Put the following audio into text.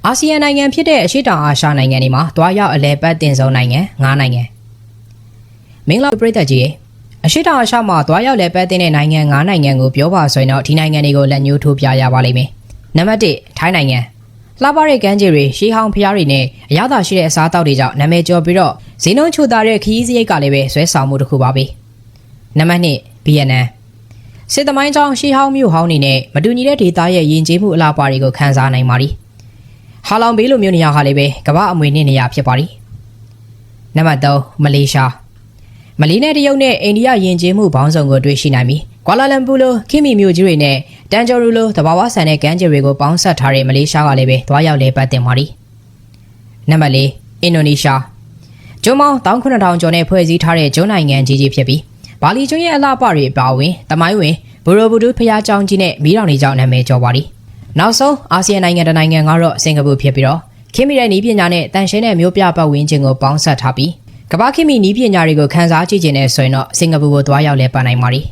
အာဆီယံနိုင်ငံဖြစ်တဲ့အရှေ့တောင်အာရှနိုင်ငံတွေမှာတွားရောက်အလဲပတ်တင်ဆုံးနိုင်ငံ9နိုင်ငံမင်္ဂလာပရိသတ်ကြီးအရှေ့တောင်အာရှမှာတွားရောက်လဲပတ်တင်တဲ့နိုင်ငံ9နိုင်ငံကိုပြောပါဆိုရင်တော့ဒီနိုင်ငံတွေကိုလက်ညှိုးထိုးပြရပါလိမ့်မယ်နံပါတ်1ထိုင်းနိုင်ငံလှပတဲ့ကမ်းခြေတွေရှေးဟောင်းဖျားတွေနဲ့အရသာရှိတဲ့အစားအသောက်တွေကြောင့်နာမည်ကျော်ပြီးတော့ဈေးနှုန်းချိုသာတဲ့ခရီးစရိတ်ကလည်းပဲဆွဲဆောင်မှုတစ်ခုပါပဲနံပါတ်2ဗီယက်နမ်စစ်သမိုင်းကြောင်းရှေးဟောင်းမြို့ဟောင်းတွေနဲ့မတူညီတဲ့ဒေသရဲ့ယဉ်ကျေးမှုအလားပါတွေကိုခန်းစားနိုင်ပါသည်ဟာလောင်ဘေးလိုမျိုးနေရာဟာလည်းပဲကမ္ဘာအမွေနှစ်နေရာဖြစ်ပါသည်နံပါတ်3မလေးရှားမလေးနဲ့တရုတ်နဲ့အိန္ဒိယယဉ်ကျေးမှုပေါင်းစုံကိုတွေ့ရှိနိုင်ပြီးကွာလာလမ်ပူလိုခိမီမြို့ကြီးတွေနဲ့တန်ဂျော်ရူလိုသဘာဝဆန်တဲ့ကမ်းခြေတွေကိုပေါင်းစပ်ထားတဲ့မလေးရှားကလည်းပဲတွားရောက်လဲပတ်တင်ပါသည်နံပါတ်4အင်ဒိုနီးရှားကျွန်းပေါင်း19000ကျော်နဲ့ဖွဲ့စည်းထားတဲ့ကျွန်းနိုင်ငံကြီးဖြစ်ပြီးဘာလီကျွန်းရဲ့အလှပတွေအပါအဝင်တမိုင်းဝင်ဘူရိုဘူဒူဖျားကျောင်းကြီးနဲ့မီးတောင်တွေကြောင့်နာမည်ကျော်ပါသည်နောက်ဆုံးအာဆီယံနိုင်ငံတစ်နိုင်ငံကတော့စင်ကာပူဖြစ်ပြီးတော့ခင်မီတဲ့နည်းပညာနဲ့တန်ရှင်းတဲ့မျိုးပြပတ်ဝန်းကျင်ကိုပေါင်းစပ်ထားပြီးကမ္ဘာခင်မီနည်းပညာတွေကိုခန်းစားကြည့်ခြင်းနဲ့ဆိုရင်တော့စင်ကာပူကိုတွားရောက်လဲပတ်နိုင်ပါသည်